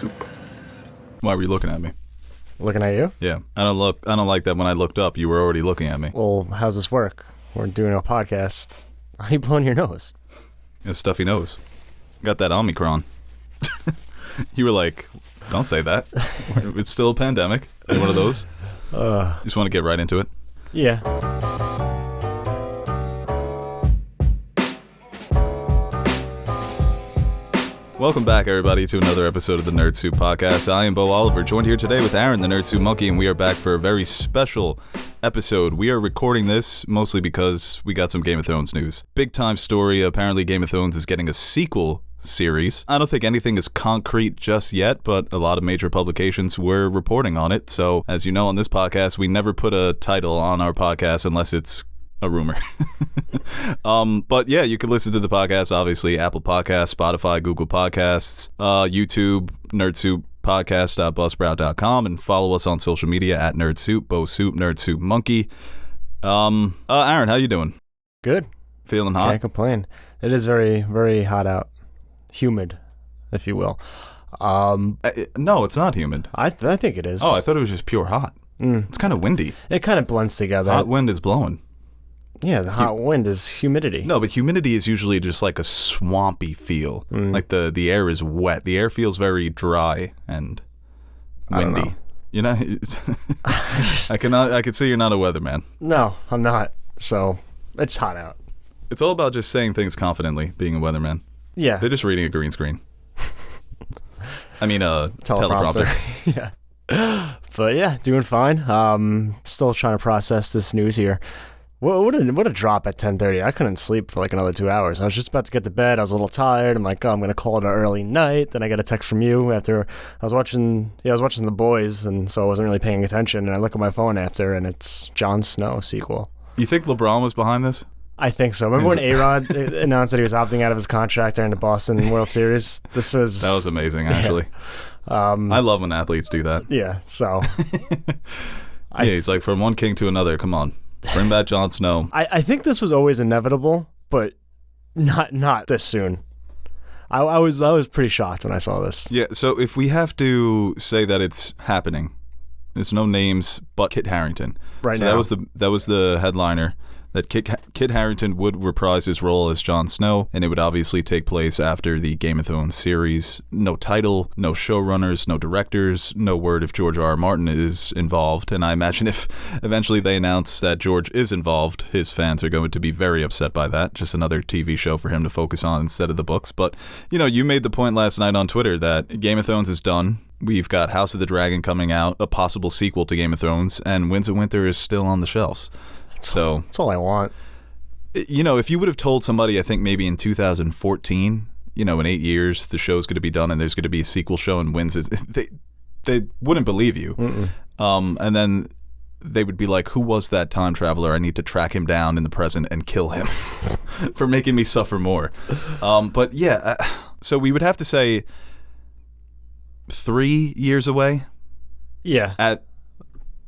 Soup. Why were you looking at me? Looking at you? Yeah. I don't like that when I looked up, you were already looking at me. Well, how's this work? We're doing a podcast. Why are you blowing your nose? A stuffy nose. Got that Omicron. You were like, don't say that. It's still a pandemic. You one of those? Just want to get right into it? Yeah. Welcome back, everybody, to another episode of the Nerd Soup Podcast. I am Bo Oliver, joined here today with Aaron, the Nerd Soup Monkey, and we are back for a very special episode. We are recording this mostly because we got some Game of Thrones news. Big time story. Apparently, Game of Thrones is getting a sequel series. I don't think anything is concrete just yet, but a lot of major publications were reporting on it. So, as you know, on this podcast, we never put a title on our podcast unless it's a rumor. But yeah, you can listen to the podcast, obviously, Apple Podcasts, Spotify, Google Podcasts, YouTube, nerdsouppodcast.buzzsprout.com, and follow us on social media at NerdSoup, Bo Soup, Nerd Soup Monkey. Aaron, how you doing? Good. Feeling hot? Can't complain. It is very, very hot out. Humid, if you will. No, it's not humid. I think it is. Oh, I thought it was just pure hot. It's kind of windy. It kind of blends together. Hot wind is blowing. Yeah, the hot wind is humidity. No, but humidity is usually just like a swampy feel. Like the air is wet. The air feels very dry and windy. You know, I can see you're not a weatherman. No, I'm not. So it's hot out. It's all about just saying things confidently, being a weatherman. Yeah. They're just reading a green screen. I mean, teleprompter. Yeah. But yeah, doing fine. Still trying to process this news here. What a drop at 10:30. I couldn't sleep for like another 2 hours. I was just about to get to bed. I was a little tired. I'm like, I'm going to call it an early night. Then I got a text from you after I was watching The Boys, and so I wasn't really paying attention. And I look at my phone after, and it's Jon Snow sequel. You think LeBron was behind this? I think so. Remember when A-Rod announced that he was opting out of his contract during the Boston World Series? That was amazing, actually. Yeah. I love when athletes do that. Yeah, so. He's like, from one king to another, come on. Bring back Jon Snow. I think this was always inevitable, but not this soon. I was pretty shocked when I saw this. Yeah, so if we have to say that it's happening, there's no names but Kit Harrington. Right so now. That was the headliner. That Kit Harrington would reprise his role as Jon Snow, and it would obviously take place after the Game of Thrones series. No title, no showrunners, no directors, no word if George R.R. Martin is involved, and I imagine if eventually they announce that George is involved, his fans are going to be very upset by that. Just another TV show for him to focus on instead of the books. But, you know, you made the point last night on Twitter that Game of Thrones is done. We've got House of the Dragon coming out, a possible sequel to Game of Thrones, and Winds of Winter is still on the shelves. So that's all I want. You know, if you would have told somebody, I think maybe in 2014, you know, in 8 years, the show's going to be done and there's going to be a sequel show and wins, they wouldn't believe you. And then they would be like, who was that time traveler? I need to track him down in the present and kill him for making me suffer more. But yeah, so we would have to say 3 years away. Yeah. At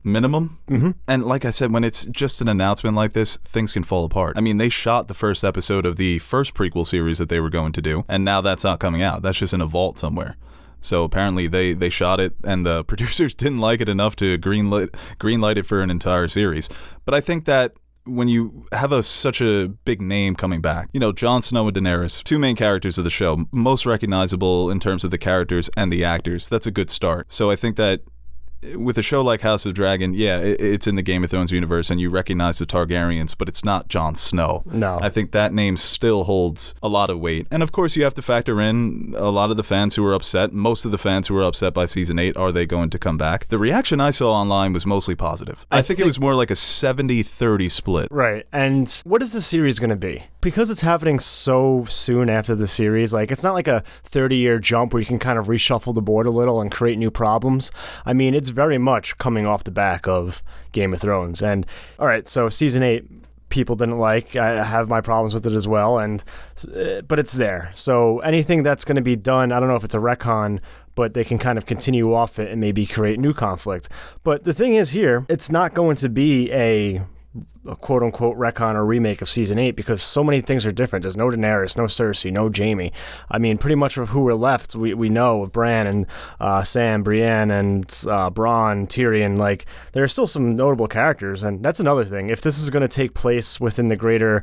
minimum. And like I said, when it's just an announcement like this, things can fall apart. I mean, they shot the first episode of the first prequel series that they were going to do, and now that's not coming out. That's just in a vault somewhere. So apparently they shot it, and the producers didn't like it enough to greenlight it for an entire series. But I think that when you have such a big name coming back, you know, Jon Snow and Daenerys, two main characters of the show, most recognizable in terms of the characters and the actors, that's a good start. So I think that with a show like House of the Dragon, yeah, it's in the Game of Thrones universe, and you recognize the Targaryens, but it's not Jon Snow. No. I think that name still holds a lot of weight. And of course, you have to factor in a lot of the fans who were upset. Most of the fans who were upset by Season 8, are they going to come back? The reaction I saw online was mostly positive. I think it was more like a 70-30 split. Right. And what is the series going to be? Because it's happening so soon after the series, like, it's not like a 30-year jump where you can kind of reshuffle the board a little and create new problems. I mean, it's very much coming off the back of Game of Thrones. And all right, so Season 8 people didn't like. I have my problems with it as well, but it's there. So anything that's going to be done, I don't know if it's a retcon, but they can kind of continue off it and maybe create new conflict. But the thing is here, it's not going to be a a quote-unquote retcon or remake of Season 8 because so many things are different. There's no Daenerys, no Cersei, no Jaime. I mean, pretty much of who we're left, we know of Bran and Sam, Brienne, and Bronn, Tyrion. Like, there are still some notable characters, and that's another thing. If this is going to take place within the greater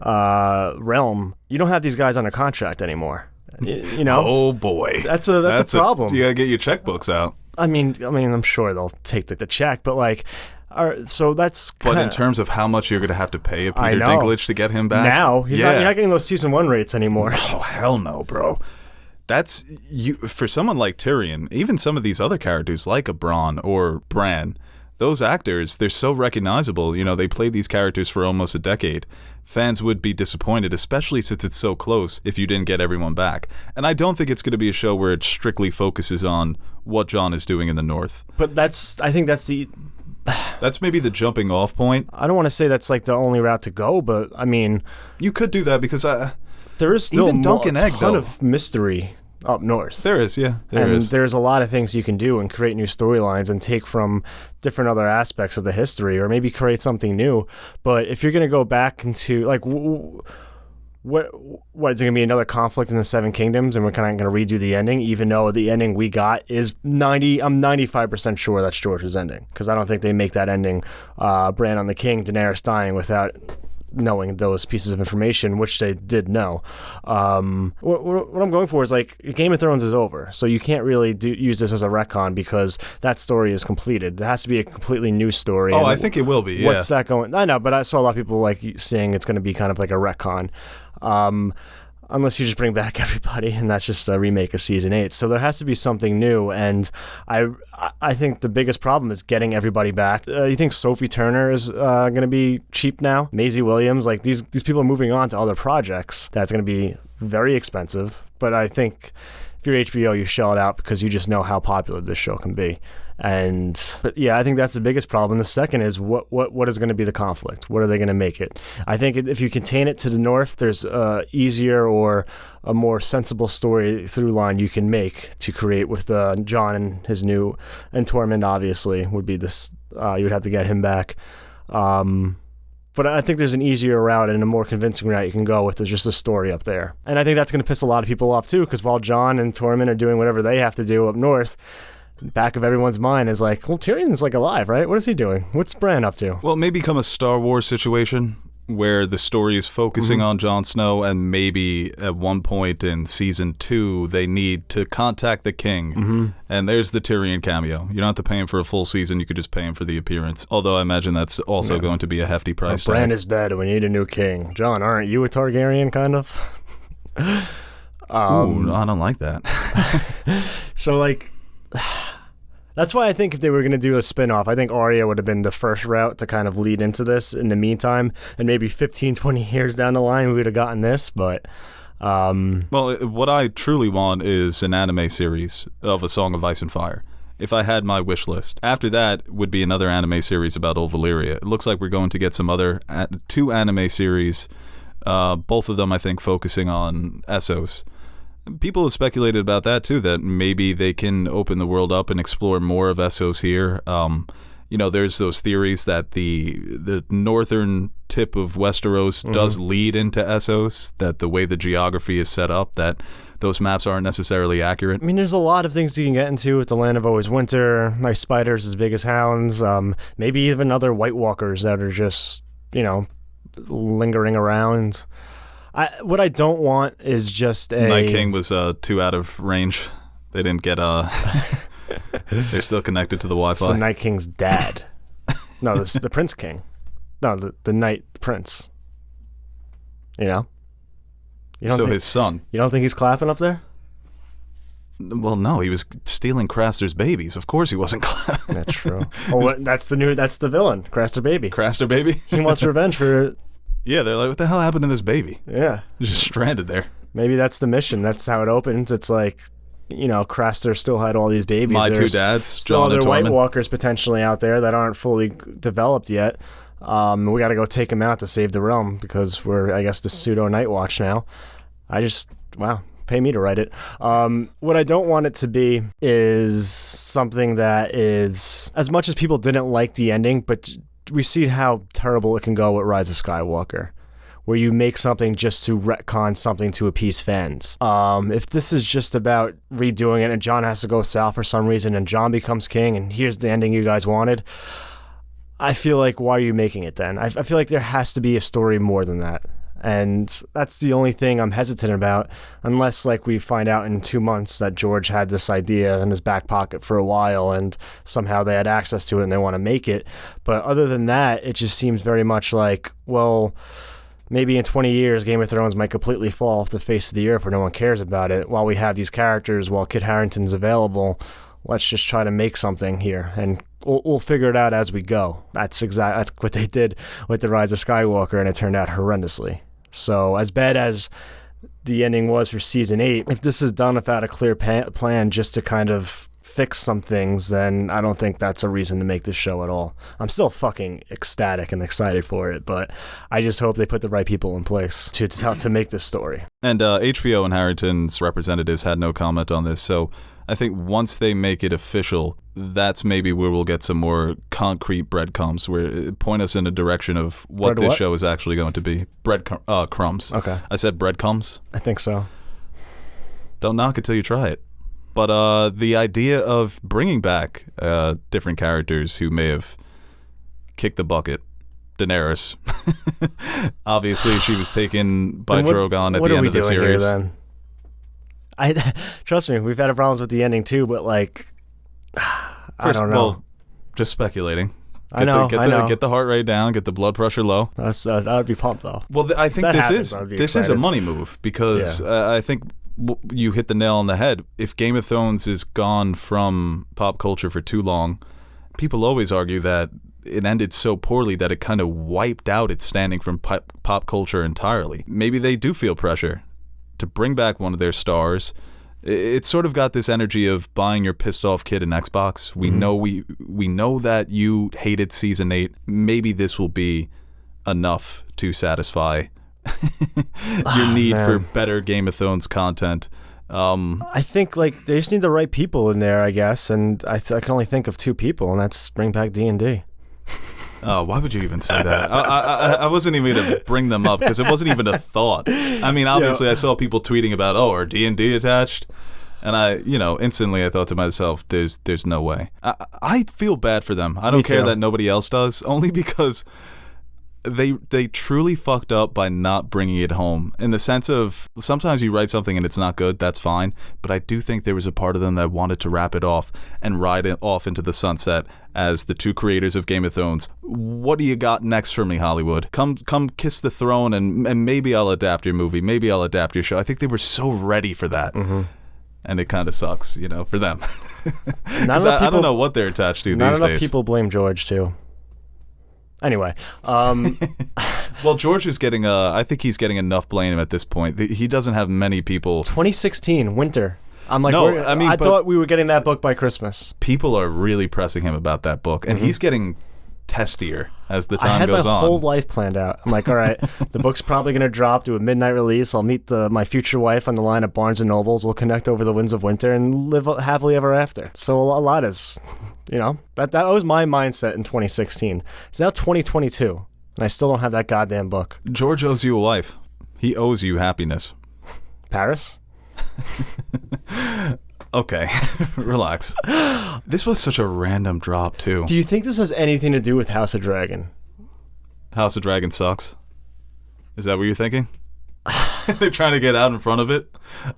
realm, you don't have these guys under contract anymore. You know? Oh, boy. That's a problem. You got to get your checkbooks out. I mean, I'm sure they'll take the check, but like, so that's. But in terms of how much you're going to have to pay a Peter Dinklage to get him back, now you're not getting those season 1 rates anymore. Oh hell no, bro. That's you for someone like Tyrion. Even some of these other characters, like a Bronn or Bran, those actors, they're so recognizable. You know, they played these characters for almost a decade. Fans would be disappointed, especially since it's so close, if you didn't get everyone back. And I don't think it's going to be a show where it strictly focuses on what Jon is doing in the North. But I think that's maybe the jumping off point. I don't want to say that's like the only route to go, but I mean, you could do that because there is still even Dunk and a Egg, ton though. Of mystery up north. There is, yeah. There's a lot of things you can do and create new storylines and take from different other aspects of the history, or maybe create something new. But if you're going to go back into like, what is it going to be, another conflict in the Seven Kingdoms, and we're kind of going to redo the ending, even though the ending we got is I'm 95% sure that's George's ending, because I don't think they make that ending, Bran on the King, Daenerys dying, without knowing those pieces of information, which they did know. What I'm going for is, like, Game of Thrones is over, so you can't really use this as a retcon because that story is completed. There has to be a completely new story. Oh, I think it will be, yeah. What's that going... I know, but I saw a lot of people like saying it's going to be kind of like a retcon. Unless you just bring back everybody, and that's just a remake of Season 8. So there has to be something new, and I think the biggest problem is getting everybody back. You think Sophie Turner is going to be cheap now? Maisie Williams? Like, these people are moving on to other projects. That's going to be very expensive, but I think if you're HBO, you shell it out because you just know how popular this show can be. But yeah, I think that's the biggest problem. The second is what is going to be the conflict? What are they going to make it? I think if you contain it to the north, there's easier or a more sensible story through line you can make to create with Jon and his new, and Tormund obviously would be this. You would have to get him back. But I think there's an easier route and a more convincing route you can go with. There's just a story up there. And I think that's going to piss a lot of people off too, because while Jon and Tormund are doing whatever they have to do up north, back of everyone's mind is like, well, Tyrion's like alive, right? What is he doing? What's Bran up to? Well, it may become a Star Wars situation where the story is focusing on Jon Snow, and maybe at one point in season 2 they need to contact the king, and there's the Tyrion cameo. You don't have to pay him for a full season, you could just pay him for the appearance, although I imagine that's also going to be a hefty price tag. Bran is dead, we need a new king. Jon, aren't you a Targaryen, kind of? Ooh, I don't like that. So, like... That's why I think if they were going to do a spin-off, I think Arya would have been the first route to kind of lead into this in the meantime, and maybe 15, 20 years down the line we would have gotten this, but... Well, what I truly want is an anime series of A Song of Ice and Fire. If I had my wish list. After that would be another anime series about Old Valyria. It looks like we're going to get some other 2 anime series, both of them I think focusing on Essos. People have speculated about that too, that maybe they can open the world up and explore more of Essos here. You know, there's those theories that the northern tip of Westeros does lead into Essos, that the way the geography is set up, that those maps aren't necessarily accurate. I mean, there's a lot of things you can get into with the Land of Always Winter, nice spiders as big as hounds, maybe even other White Walkers that are just, you know, lingering around. What I don't want is just a... Night King was too out of range. They didn't get... They're still connected to the Wi-Fi. It's the Night King's dad. No, this the Prince King. No, the Night Prince. You know? His son. You don't think he's clapping up there? Well, no, he was stealing Craster's babies. Of course he wasn't clapping. That's true. Oh, that's the villain, Craster Baby. Craster Baby? He wants revenge for... Yeah, they're like, what the hell happened to this baby? Yeah. Just stranded there. Maybe that's the mission. That's how it opens. It's like, you know, Craster still had all these babies. My There's 2 dads, still other White Walkers potentially out there that aren't fully developed yet. We got to go take them out to save the realm because we're, I guess, the pseudo Night Watch now. Wow. Pay me to write it. What I don't want it to be is something that is, as much as people didn't like the ending, but we see how terrible it can go with Rise of Skywalker, where you make something just to retcon something to appease fans. If this is just about redoing it and Jon has to go south for some reason and Jon becomes king and here's the ending you guys wanted, I feel like, why are you making it then? I feel like there has to be a story more than that. And that's the only thing I'm hesitant about, unless like we find out in 2 months that George had this idea in his back pocket for a while and somehow they had access to it and they want to make it. But other than that, it just seems very much like, well, maybe in 20 years, Game of Thrones might completely fall off the face of the earth where no one cares about it. While we have these characters, while Kit Harrington's available, let's just try to make something here, and we'll figure it out as we go. That's what they did with The Rise of Skywalker, and it turned out horrendously. So as bad as the ending was for Season 8, if this is done without a clear plan just to kind of fix some things, then I don't think that's a reason to make this show at all. I'm still fucking ecstatic and excited for it, but I just hope they put the right people in place to make this story. And HBO and Harrington's representatives had no comment on this, so I think once they make it official, that's maybe where we'll get some more concrete breadcrumbs, where point us in a direction of what this show is actually going to be. Crumbs. Okay. I said breadcrumbs. I think so. Don't knock it till you try it. But the idea of bringing back different characters who may have kicked the bucket. Daenerys. Obviously, she was taken by Drogon at the end of the series. Here, then? Trust me, we've had problems with the ending too, but like, I don't know. Well, just speculating. I know. Get the heart rate down, get the blood pressure low. That would be pumped though. Well, I think this is a money move because I think you hit the nail on the head. If Game of Thrones is gone from pop culture for too long, people always argue that it ended so poorly that it kind of wiped out its standing from pop culture entirely. Maybe they do feel pressure to bring back one of their stars. It's sort of got this energy of buying your pissed off kid an Xbox. We know we know that you hated Season 8. Maybe this will be enough to satisfy your need for better Game of Thrones content. I think like they just need the right people in there, I guess, and I can only think of 2 people, and that's bring back D&D. Oh, why would you even say that? I wasn't even going to bring them up because it wasn't even a thought. I mean, obviously, I saw people tweeting about, are D&D attached? And instantly I thought to myself, there's no way. I feel bad for them. I don't care that nobody else does, only because they truly fucked up by not bringing it home. In the sense of, sometimes you write something and it's not good, that's fine. But I do think there was a part of them that wanted to wrap it off and ride it off into the sunset as the 2 creators of Game of Thrones. What do you got next for me, Hollywood? Come kiss the throne and maybe I'll adapt your movie. Maybe I'll adapt your show. I think they were so ready for that. Mm-hmm. And it kind of sucks, for them. I don't know what they're attached to these days. Not enough people blame George, too. Anyway, well, George is getting I think he's getting enough blame at this point. He doesn't have many people. 2016 winter. I'm like, no, I thought we were getting that book by Christmas. People are really pressing him about that book, and he's getting testier as the time goes on. I had my whole life planned out. I'm like, all right, the book's probably going to drop, do a midnight release. I'll meet my future wife on the line at Barnes & Nobles. We'll connect over the winds of winter and live happily ever after. So a lot is, that was my mindset in 2016. It's now 2022, and I still don't have that goddamn book. George owes you a wife. He owes you happiness. Paris? Okay, relax. This was such a random drop, too. Do you think this has anything to do with House of Dragon? House of Dragon sucks? Is that what you're thinking? They're trying to get out in front of it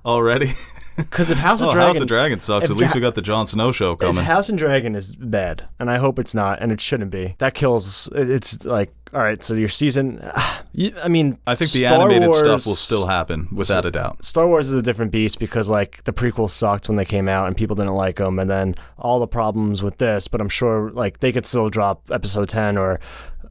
already? Because if House of Dragon sucks, at least we got the Jon Snow show coming. If House of Dragon is bad, and I hope it's not, and it shouldn't be, that kills. It's like, all right, so your season. I think the animated stuff will still happen without a doubt. Star Wars is a different beast because like the prequels sucked when they came out and people didn't like them, and then all the problems with this. But I'm sure like they could still drop Episode 10 or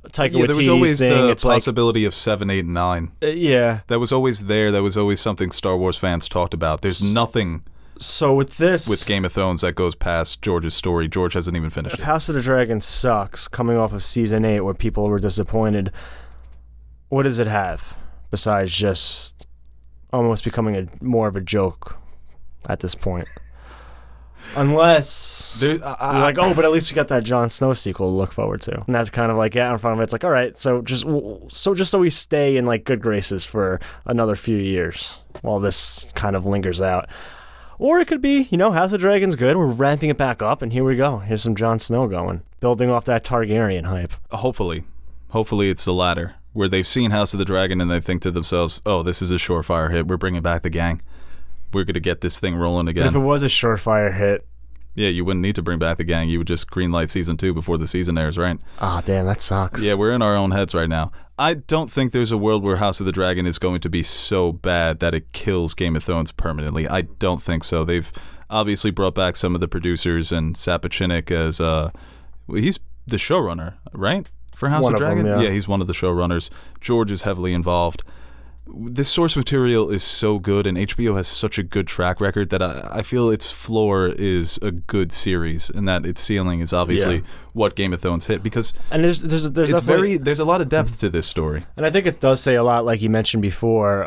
Taika Waititi's there was always thing. The possibility of 7, 8, and 9. Yeah. That was always there. That was always something Star Wars fans talked about. There's nothing So with this, with Game of Thrones that goes past George's story. George hasn't even finished it. If House of the Dragon sucks, coming off of season 8 where people were disappointed, what does it have besides just almost becoming more of a joke at this point? Unless you're like, oh, but at least we got that Jon Snow sequel to look forward to. And that's kind of like, in front of it. It's like, all right, so just so we stay in like good graces for another few years while this kind of lingers out. Or it could be, House of the Dragon's good. We're ramping it back up, and here we go. Here's some Jon Snow going, building off that Targaryen hype. Hopefully it's the latter, where they've seen House of the Dragon and they think to themselves, oh, this is a surefire hit. We're bringing back the gang. We're going to get this thing rolling again. But if it was a surefire hit, yeah, you wouldn't need to bring back the gang. You would just greenlight season 2 before the season airs, right? Ah, damn, that sucks. Yeah, we're in our own heads right now. I don't think there's a world where House of the Dragon is going to be so bad that it kills Game of Thrones permanently. I don't think so. They've obviously brought back some of the producers, and Sapochnik as he's the showrunner, right? For House of Dragon? Them, yeah. Yeah, he's one of the showrunners. George is heavily involved. This source material is so good, and HBO has such a good track record that I feel its floor is a good series, and that its ceiling is obviously what Game of Thrones hit. Because there's a lot of depth to this story, and I think it does say a lot, like you mentioned before,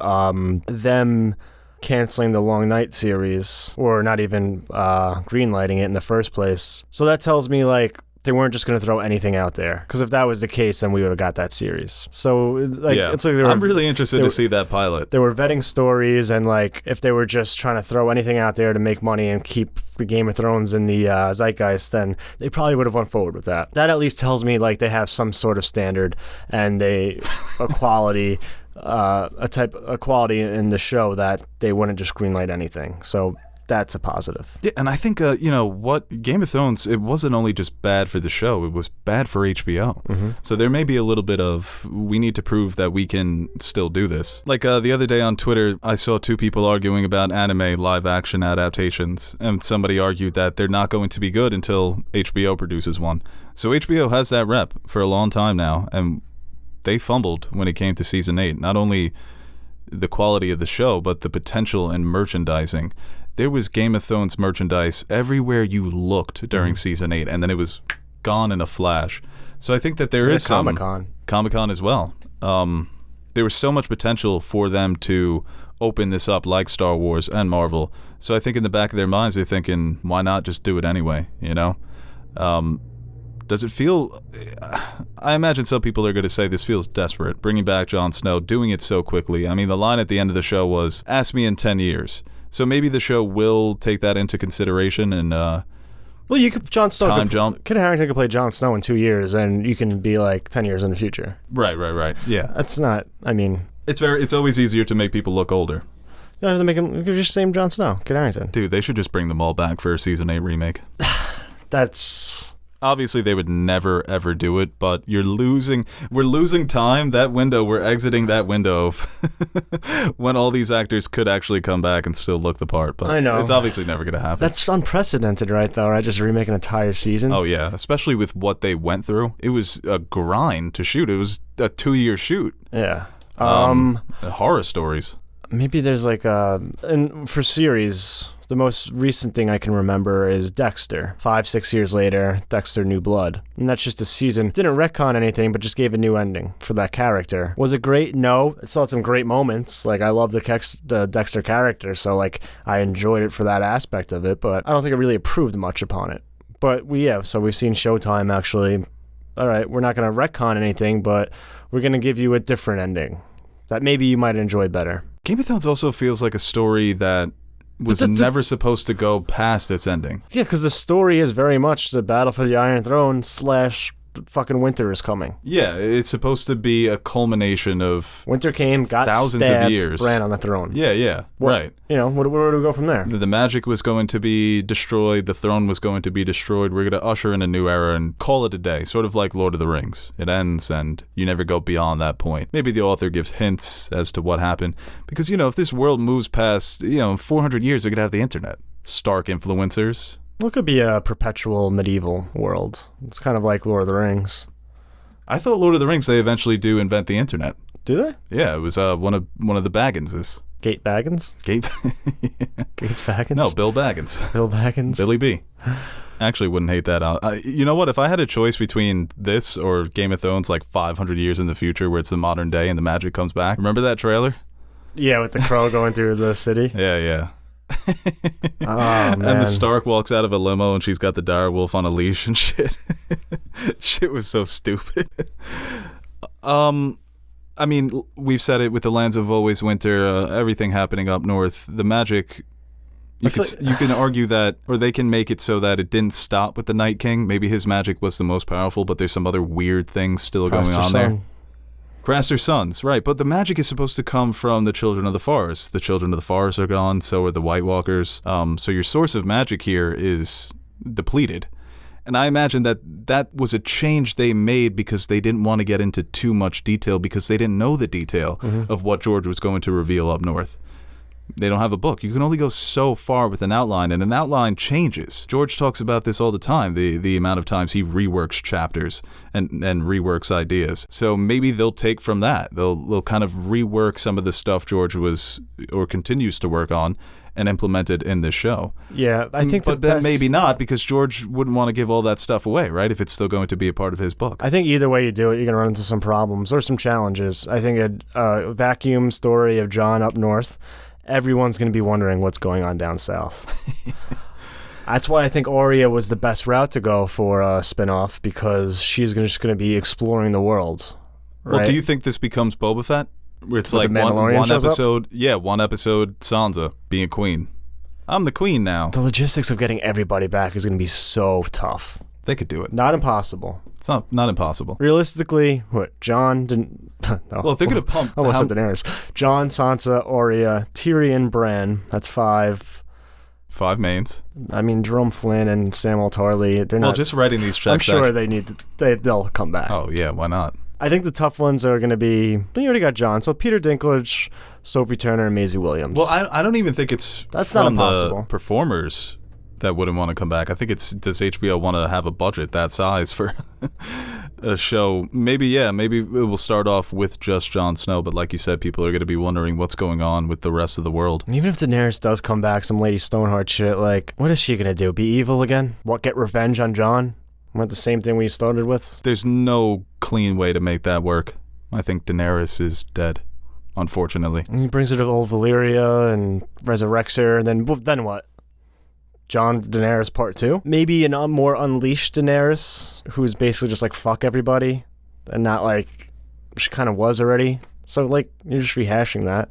them canceling the Long Night series, or not even greenlighting it in the first place. So that tells me like they weren't just going to throw anything out there. Because if that was the case, then we would have got that series. So, it's like I'm really interested to see that pilot. They were vetting stories, and like if they were just trying to throw anything out there to make money and keep the Game of Thrones in the zeitgeist, then they probably would have went forward with that. That at least tells me like they have some sort of standard and a quality. A quality in the show that they wouldn't just greenlight anything. So that's a positive. Yeah, and I think, what Game of Thrones, it wasn't only just bad for the show, it was bad for HBO. Mm-hmm. So there may be a little bit of, we need to prove that we can still do this. Like the other day on Twitter, I saw 2 people arguing about anime live-action adaptations, and somebody argued that they're not going to be good until HBO produces one. So HBO has that rep for a long time now, and they fumbled when it came to season 8. Not only the quality of the show, but the potential in merchandising. There was Game of Thrones merchandise everywhere you looked during season 8, and then it was gone in a flash. So I think that there is some Comic-Con as well. There was so much potential for them to open this up, like Star Wars and Marvel. So I think in the back of their minds, they're thinking, why not just do it anyway? Does it feel... I imagine some people are going to say this feels desperate, bringing back Jon Snow, doing it so quickly. I mean, the line at the end of the show was, ask me in 10 years. So maybe the show will take that into consideration and well, you could Jon Snow time jump. Kit Harrington could play Jon Snow in 2 years, and you can be like 10 years in the future. Right. Yeah, that's not. I mean, it's always easier to make people look older. You don't have to make him. You can just same Jon Snow, Kit Harrington. Dude, they should just bring them all back for a season 8 remake. That's. Obviously, they would never, ever do it, but we're losing time. That window, we're exiting that window when all these actors could actually come back and still look the part. But I know. It's obviously never going to happen. That's unprecedented, right, though, right? Just remake an entire season. Oh, yeah. Especially with what they went through. It was a grind to shoot. It was a 2-year shoot. Yeah. Horror stories. Maybe there's like and for series, the most recent thing I can remember is Dexter. 5-6 years later, Dexter New Blood. And that's just a season. Didn't retcon anything, but just gave a new ending for that character. Was it great? No. It still had some great moments. Like, I love the Dexter character, so like I enjoyed it for that aspect of it, but I don't think it really improved much upon it. But so we've seen Showtime actually, all right, we're not going to retcon anything, but we're going to give you a different ending that maybe you might enjoy better. Game of Thrones also feels like a story that was never supposed to go past its ending. Yeah, because the story is very much the battle for the Iron Throne / fucking winter is coming. Yeah, it's supposed to be a culmination of winter came, got thousands stabbed, of years, ran on the throne. Yeah, right. Where do we go from there? The magic was going to be destroyed. The throne was going to be destroyed. We're going to usher in a new era and call it a day, sort of like Lord of the Rings. It ends, and you never go beyond that point. Maybe the author gives hints as to what happened, because if this world moves past 400 years, we could have the internet. Stark influencers. Well, it could be a perpetual medieval world. It's kind of like Lord of the Rings. I thought Lord of the Rings, they eventually do invent the internet. Do they? Yeah, it was one of the Bagginses. Gate Baggins? Gates Baggins? No, Bill Baggins. Bill Baggins? Billy B. Actually wouldn't hate that out. You know what? If I had a choice between this or Game of Thrones like 500 years in the future where it's the modern day and the magic comes back. Remember that trailer? Yeah, with the crow going through the city? Yeah. man. And the Stark walks out of a limo and she's got the dire wolf on a leash and shit. Shit was so stupid. I mean, we've said it with the Lands of Always Winter, everything happening up north. The magic, you can argue that, or they can make it so that it didn't stop with the Night King. Maybe his magic was the most powerful, but there's some other weird things still going on there. Craster's sons, right. But the magic is supposed to come from the Children of the Forest. The Children of the Forest are gone, so are the White Walkers. So your source of magic here is depleted. And I imagine that was a change they made because they didn't want to get into too much detail because they didn't know the detail of what George was going to reveal up north. They don't have a book. You can only go so far with an outline, and an outline changes. George talks about this all the time, the amount of times he reworks chapters and reworks ideas. So maybe they'll take from that. They'll kind of rework some of the stuff George was or continues to work on and implement it in this show. Yeah, I think but then maybe not, because George wouldn't want to give all that stuff away, right? If it's still going to be a part of his book. I think either way you do it, you're going to run into some problems or some challenges. I think a vacuum story of Jon up north, everyone's going to be wondering what's going on down south. That's why I think Arya was the best route to go for a spinoff, because she's just going to be exploring the world. Right? Well, do you think this becomes Boba Fett? Where it's like one episode, one episode, Sansa being queen. I'm the queen now. The logistics of getting everybody back is going to be so tough. They could do it. Not impossible. It's not impossible. Realistically, Jon didn't... No. Well, if they're going to pump... Almost said Daenerys. Jon, Sansa, Arya, Tyrion, Bran. That's 5. 5 mains. I mean, Jerome Flynn and Samwell Tarly, they're not... Well, just writing these checks... I'm sure they'll come back. Oh, yeah, why not? I think the tough ones are going to be... You already got Jon, so Peter Dinklage, Sophie Turner, and Maisie Williams. Well, I don't even think it's That's from not impossible. The performers that wouldn't want to come back. I think does HBO want to have a budget that size for a show? Maybe it will start off with just Jon Snow, but like you said, people are going to be wondering what's going on with the rest of the world. Even if Daenerys does come back, some Lady Stoneheart shit, like, what is she going to do? Be evil again? What, get revenge on Jon? Want the same thing we started with? There's no clean way to make that work. I think Daenerys is dead, unfortunately. And he brings her to old Valyria and resurrects her, and then what? Jon Daenerys Part 2? Maybe a more unleashed Daenerys, who's basically just like, fuck everybody, and not like she kind of was already. So, like, you're just rehashing that.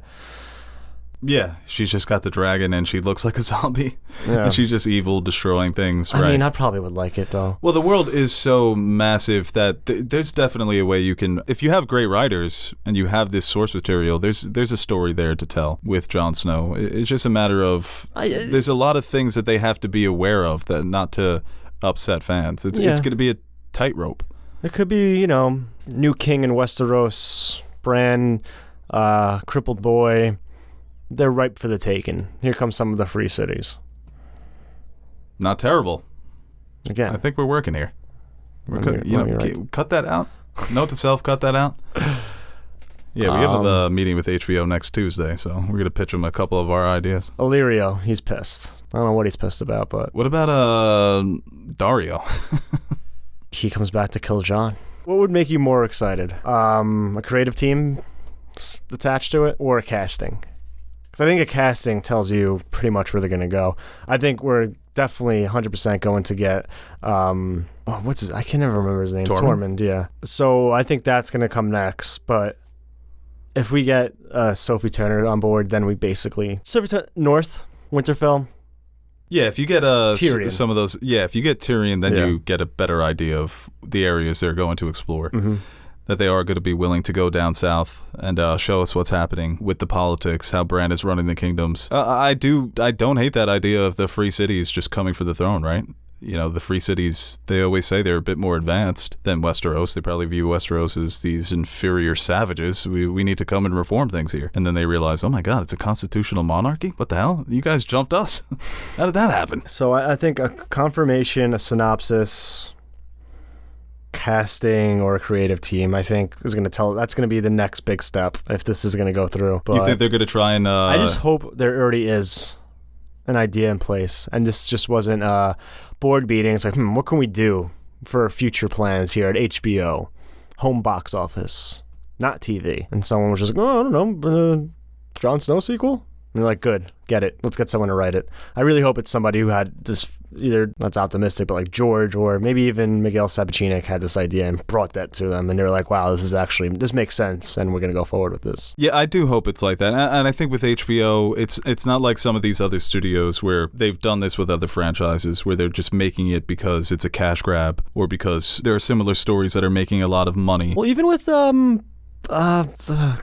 Yeah, she's just got the dragon and she looks like a zombie. Yeah. And she's just evil, destroying things. I mean, I probably would like it, though. Well, the world is so massive that there's definitely a way you can... If you have great writers and you have this source material, there's a story there to tell with Jon Snow. It's just a matter of... there's a lot of things that they have to be aware of, that not to upset fans. It's going to be a tightrope. It could be, new king in Westeros, Bran, crippled boy... They're ripe for the taking. Here comes some of the free cities. Not terrible. Again, I think we're working here. Right. Cut that out. Note to self, cut that out. Yeah, we have a meeting with HBO next Tuesday, so we're going to pitch them a couple of our ideas. Illyrio, he's pissed. I don't know what he's pissed about, but... What about Dario? He comes back to kill Jon. What would make you more excited? A creative team attached to it, or a casting? Because I think a casting tells you pretty much where they're going to go. I think we're definitely 100% going to get, what's his, I can never remember his name. Tormund, yeah. So I think that's going to come next. But if we get Sophie Turner on board, then we basically... North, Winterfell. Yeah, if you get Tyrion. Some of those... Yeah, if you get Tyrion, then you get a better idea of the areas they're going to explore. Mm-hmm. That they are going to be willing to go down south and show us what's happening with the politics, how Bran is running the kingdoms. I don't hate that idea of the free cities just coming for the throne, right? The free cities, they always say they're a bit more advanced than Westeros. They probably view Westeros as these inferior savages. We need to come and reform things here. And then they realize, oh my God, it's a constitutional monarchy? What the hell? You guys jumped us. How did that happen? So I think a confirmation, a synopsis... casting or a creative team, I think, is going to tell. That's going to be the next big step if this is going to go through. But you think they're going to try and... I just hope there already is an idea in place, and this just wasn't a board meeting. It's like, what can we do for future plans here at HBO? Home box office, not TV. And someone was just like, I don't know, Jon Snow sequel? And they're like, good, get it. Let's get someone to write it. I really hope it's somebody who had this, either, that's optimistic, but like George or maybe even Miguel Sapochnik had this idea and brought that to them. And they were like, wow, this makes sense. And we're going to go forward with this. Yeah, I do hope it's like that. And I think with HBO, it's not like some of these other studios where they've done this with other franchises where they're just making it because it's a cash grab or because there are similar stories that are making a lot of money. Well, even with the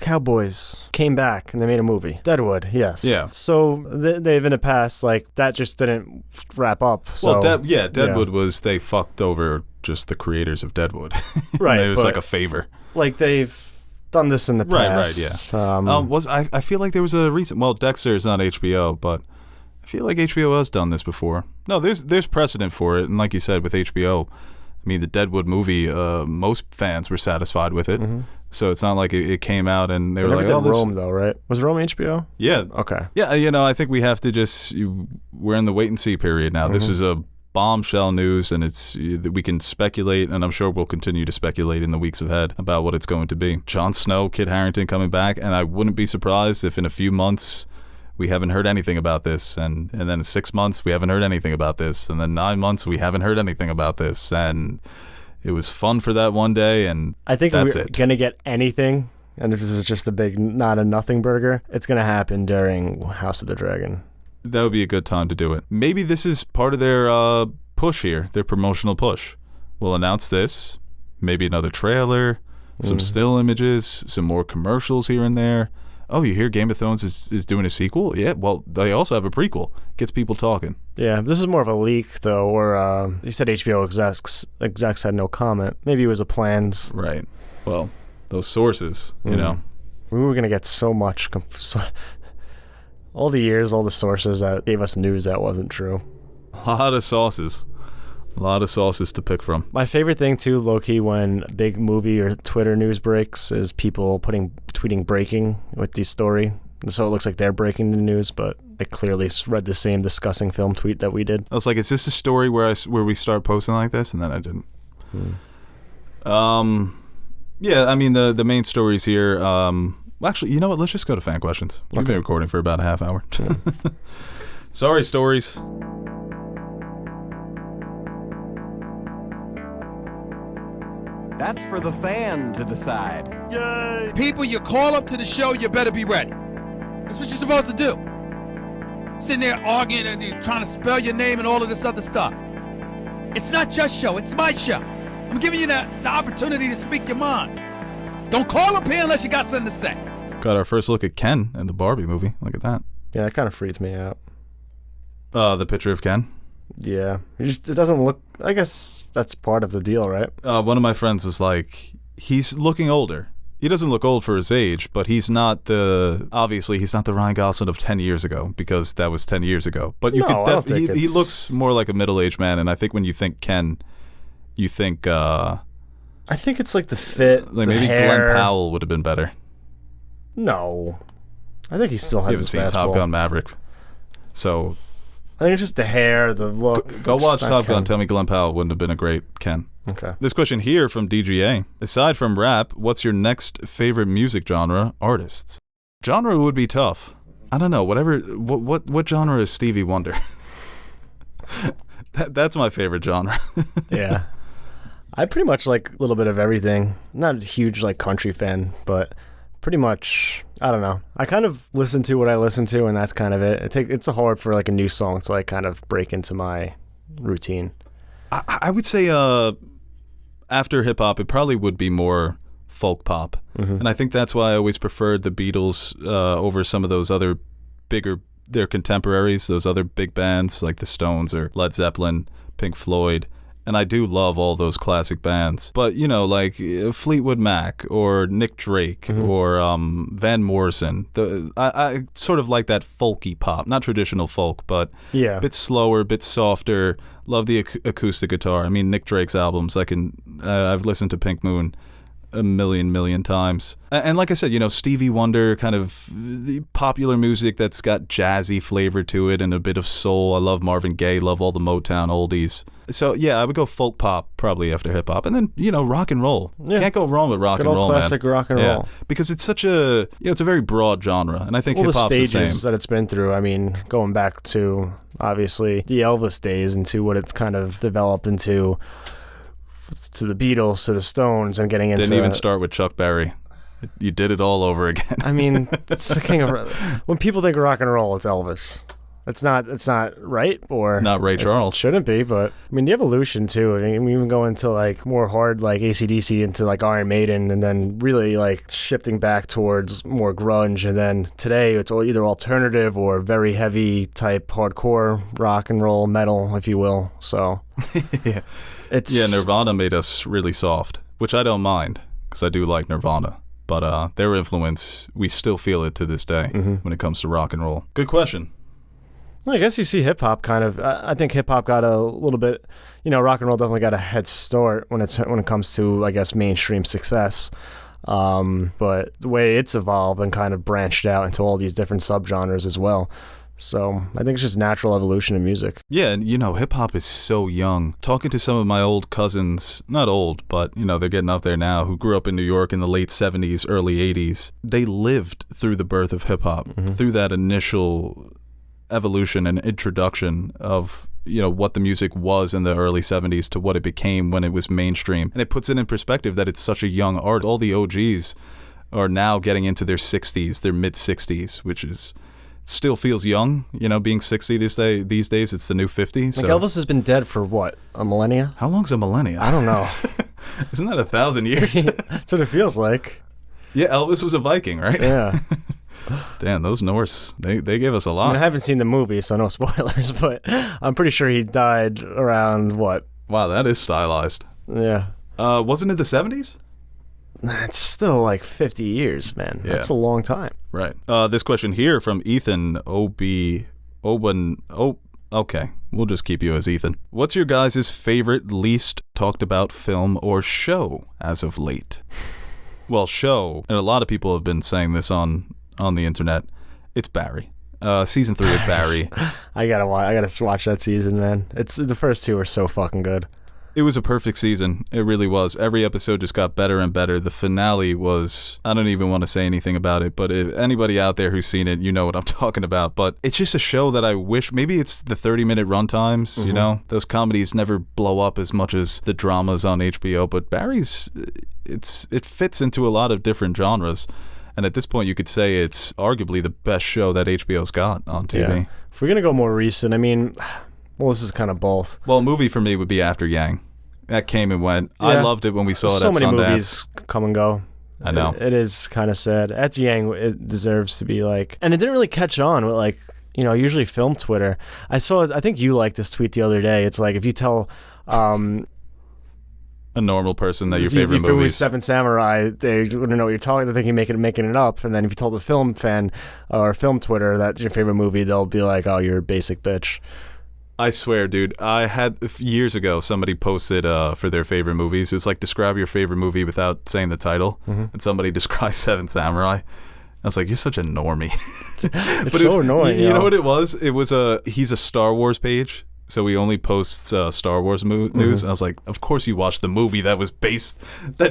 Cowboys came back and they made a movie. Deadwood, yes. Yeah. So they've in the past, like, that just didn't wrap up. So, well, Deadwood was, they fucked over just the creators of Deadwood. Right. It was like a favor. Like, they've done this in the past. Right, yeah. I feel like there was a recent, well, Dexter is not HBO, but I feel like HBO has done this before. No, there's precedent for it. And like you said, with HBO, I mean, the Deadwood movie, most fans were satisfied with it. Mm-hmm. So it's not like it came out and they were like, oh, Rome, though, right? Was Rome HBO? Yeah. Okay. Yeah, I think we have to we're in the wait and see period now. Mm-hmm. This was a bombshell news, and we can speculate, and I'm sure we'll continue to speculate in the weeks ahead about what it's going to be. Jon Snow, Kit Harrington coming back, and I wouldn't be surprised if in a few months we haven't heard anything about this, and then in 6 months we haven't heard anything about this, and then 9 months we haven't heard anything about this, and it was fun for that one day, and I think that's we're it. Gonna get anything, and this is just a big not a nothing burger. It's gonna happen during House of the Dragon. That would be a good time to do it. Maybe this is part of their push here, their promotional push. We'll announce this, maybe another trailer, some still images, some more commercials here and there. Oh, you hear Game of Thrones is doing a sequel? Yeah, well, they also have a prequel. Gets people talking. Yeah, this is more of a leak, though, or he said HBO execs had no comment. Maybe it was a planned... Right. Well, those sources, you know. We were going to get so much... all the years, all the sources that gave us news that wasn't true. A lot of sauces. A lot of sauces to pick from. My favorite thing, too, low-key, when big movie or Twitter news breaks is people tweeting breaking with the story. So it looks like they're breaking the news, but they clearly read the same discussing film tweet that we did. I was like, is this a story where we start posting like this? And then I didn't. Yeah, I mean, the main stories here... actually, you know what? Let's just go to fan questions. We've been recording for about a half hour. Sorry, stories. That's for the fan to decide. Yay! People, you call up to the show, you better be ready. That's what you're supposed to do. Sitting there arguing and you're trying to spell your name and all of this other stuff. It's not your show, it's my show. I'm giving you the opportunity to speak your mind. Don't call up here unless you got something to say. Got our first look at Ken in the Barbie movie. Look at that. Yeah, that kind of freaks me out. The picture of Ken? Yeah. It doesn't look... I guess that's part of the deal, right? One of my friends was like, he's looking older. He doesn't look old for his age, but obviously he's not the Ryan Gosling of 10 years ago, because that was 10 years ago. But you could definitely... He looks more like a middle-aged man, and I think when you think Ken, you think... I think it's like the fit, like the maybe hair. Glenn Powell would have been better. No. I think he still has his You haven't seen fastball. Top Gun Maverick. So... I think it's just the hair, the look. Go watch Top Gun. Tell me Glenn Powell wouldn't have been a great Ken. Okay. This question here from DGA. Aside from rap, what's your next favorite music genre, artists? Genre would be tough. I don't know. What genre is Stevie Wonder? That's my favorite genre. Yeah. I pretty much like a little bit of everything. Not a huge like country fan, but pretty much, I don't know. I kind of listen to what I listen to, and that's kind of it. It's hard for like a new song to like kind of break into my routine. I would say after hip hop, it probably would be more folk pop, and I think that's why I always preferred the Beatles over some of those other their contemporaries, those other big bands like the Stones or Led Zeppelin, Pink Floyd. And I do love all those classic bands. But, like Fleetwood Mac or Nick Drake or Van Morrison. I sort of like that folky pop. Not traditional folk, but a bit slower, a bit softer. Love the acoustic guitar. I mean, Nick Drake's albums. I've listened to Pink Moon a million times. And like I said, Stevie Wonder, kind of the popular music that's got jazzy flavor to it and a bit of soul. I love Marvin Gaye, love all the Motown oldies. So yeah, I would go folk pop probably after hip hop, and then rock and roll. Yeah. Can't go wrong with rock Good and roll, old classic man. rock and roll. Because it's such a it's a very broad genre, and I think hip hop's the the stages same. that it's been through. I mean, going back to obviously the Elvis days into what it's kind of developed into, to the Beatles, to the Stones, and getting into. Didn't even start with Chuck Berry. You did it all over again. I mean, it's the king of. When people think rock and roll, it's Elvis. It's not right, or not Ray Charles. It shouldn't be, but I mean the evolution too. I mean, we even go into like more hard, like AC/DC, into like Iron Maiden, and then really like shifting back towards more grunge, and then today it's either alternative or very heavy type hardcore rock and roll metal, if you will. So yeah, Nirvana made us really soft, which I don't mind because I do like Nirvana. But their influence, we still feel it to this day when it comes to rock and roll. Good question. Well, I guess you see hip hop kind of. I think hip hop got a little bit, rock and roll definitely got a head start when it comes to, I guess, mainstream success. But the way it's evolved and kind of branched out into all these different subgenres as well. So I think it's just natural evolution in music. Yeah, and hip hop is so young. Talking to some of my old cousins, not old, but they're getting up there now, who grew up in New York in the late 70s, early 80s. They lived through the birth of hip hop, through that initial evolution and introduction of what the music was in the early 70s to what it became when it was mainstream. And it puts it in perspective that it's such a young art. All the OGs are now getting into their 60s, their mid 60s, which is still feels young, being 60 these days. It's the new 50. So. Like Elvis has been dead for what, a millennia? How long's a millennia? I don't know. Isn't that 1,000 years? That's what it feels like. Yeah, Elvis was a Viking, right? Yeah. Damn, those Norse, they gave us a lot. I mean, I haven't seen the movie, so no spoilers, but I'm pretty sure he died around what? Wow, that is stylized. Yeah. Wasn't it the 70s? It's still like 50 years, man. Yeah. That's a long time. Right. This question here from Ethan okay, we'll just keep you as Ethan. What's your guys' favorite, least talked about film or show as of late? Well, show, and a lot of people have been saying this on the internet, it's Barry. Season 3 of Barry. I gotta watch that season, man. It's the first two are so fucking good. It was a perfect season. It really was. Every episode just got better and better. The finale was, I don't even want to say anything about it, but if anybody out there who's seen it, you know what I'm talking about. But it's just a show that I wish, maybe it's the 30-minute runtimes, Those comedies never blow up as much as the dramas on HBO, but Barry's, it fits into a lot of different genres. And at this point, you could say it's arguably the best show that HBO's got on TV. Yeah. If we're going to go more recent, I mean, well, this is kind of both. Well, a movie for me would be After Yang. That came and went. Yeah. I loved it when we saw it at Sundance. So many movies come and go. I know. It is kind of sad. After Yang, it deserves to be like... And it didn't really catch on with like, usually film Twitter. I think you liked this tweet the other day. It's like if you tell... a normal person that your favorite movie is Seven Samurai, they wouldn't know what you're talking. They think you're making it up. And then if you told a film fan or film Twitter that's your favorite movie, they'll be like, "Oh, you're a basic bitch." I swear, dude. I had years ago somebody posted for their favorite movies. It was like, describe your favorite movie without saying the title, and somebody described Seven Samurai. I was like, you're such a normie. It's so annoying. You know what it was? It was he's a Star Wars page. So he only posts Star Wars news. And I was like, of course you watched the movie that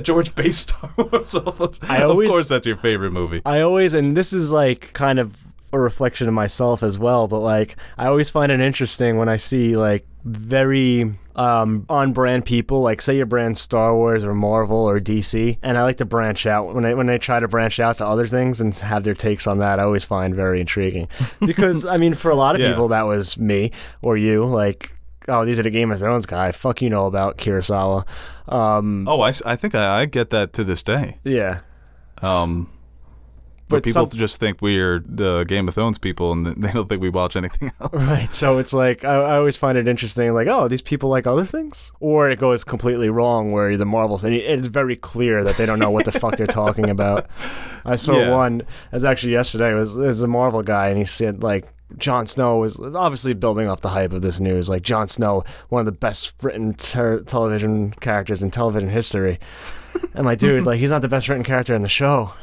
George based Star Wars off of. Of course that's your favorite movie. And this is like kind of a reflection of myself as well, but like I always find it interesting when I see like very on-brand people, like say your brand Star Wars or Marvel or DC, and I like to branch out when they try to branch out to other things and have their takes on that. I always find very intriguing because I mean for a lot of people that was me or you, like, oh, these are the Game of Thrones guy. Fuck, about Kurosawa. I think I get that to this day. Yeah. But people just think we're the Game of Thrones people, and they don't think we watch anything else. Right. So it's like, I always find it interesting, like, oh, these people like other things? Or it goes completely wrong where the Marvels, and it's very clear that they don't know what the fuck they're talking about. I saw one, as actually yesterday, it was a Marvel guy, and he said, like, Jon Snow was obviously building off the hype of this news. Like, Jon Snow, one of the best written television characters in television history. And my dude, like, he's not the best written character in the show.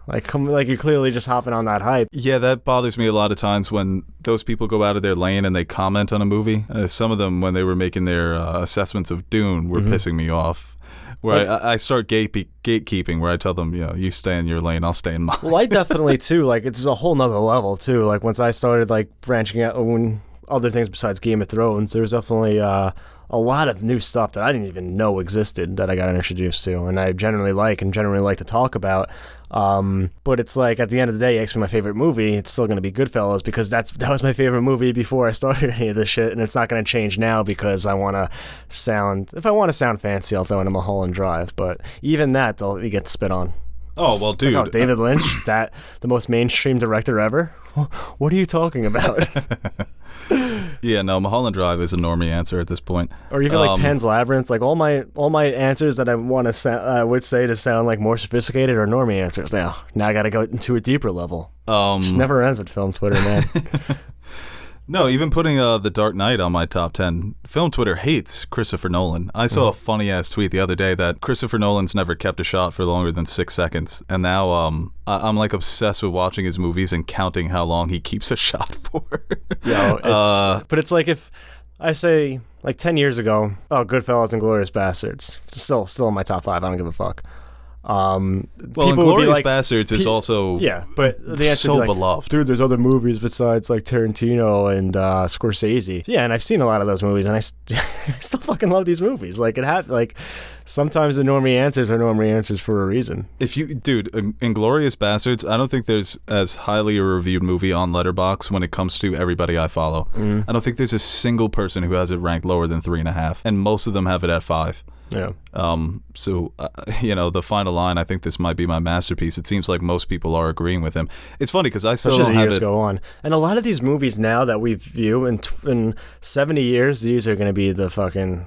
Like, you're clearly just hopping on that hype. Yeah, that bothers me a lot of times when those people go out of their lane and they comment on a movie. Some of them, when they were making their assessments of Dune, were pissing me off. Where I start gatekeeping, where I tell them, you stay in your lane, I'll stay in mine. Well, I definitely, too. Like, it's a whole nother level, too. Like, once I started, like, branching out on other things besides Game of Thrones, there's definitely a lot of new stuff that I didn't even know existed that I got introduced to, and I generally like to talk about. But it's like, at the end of the day, you ask me my favorite movie, it's still going to be Goodfellas, because that was my favorite movie before I started any of this shit, and it's not going to change now because if I want to sound fancy, I'll throw in a Mulholland Drive, but even that, you get spit on. Oh, well, dude. Like, David Lynch, the most mainstream director ever? What are you talking about? Yeah, no, Mulholland Drive is a normie answer at this point. Or even like Pan's Labyrinth. Like, all my answers that I want to would say to sound like more sophisticated are normie answers. Now I got to go into a deeper level. Just never ends with film Twitter, man. No, even putting The Dark Knight on my top 10, film Twitter hates Christopher Nolan. I saw a funny-ass tweet the other day that Christopher Nolan's never kept a shot for longer than 6 seconds. And now I'm like obsessed with watching his movies and counting how long he keeps a shot for. But it's like if I say, like 10 years ago, Goodfellas and Glorious Bastards, still in my top 5, I don't give a fuck. Inglourious Bastards is also but the answer so would be like, beloved. Dude, there's other movies besides like Tarantino and Scorsese. Yeah, and I've seen a lot of those movies, and I still fucking love these movies. Like, sometimes the normie answers are normie answers for a reason. Inglourious Bastards, I don't think there's as highly a reviewed movie on Letterboxd when it comes to everybody I follow. I don't think there's a single person who has it ranked lower than 3.5, and most of them have it at 5. Yeah. The final line, I think this might be my masterpiece. It seems like most people are agreeing with him. It's funny because I still don't have it. Go on. And a lot of these movies now that we view in 70 years, these are going to be the fucking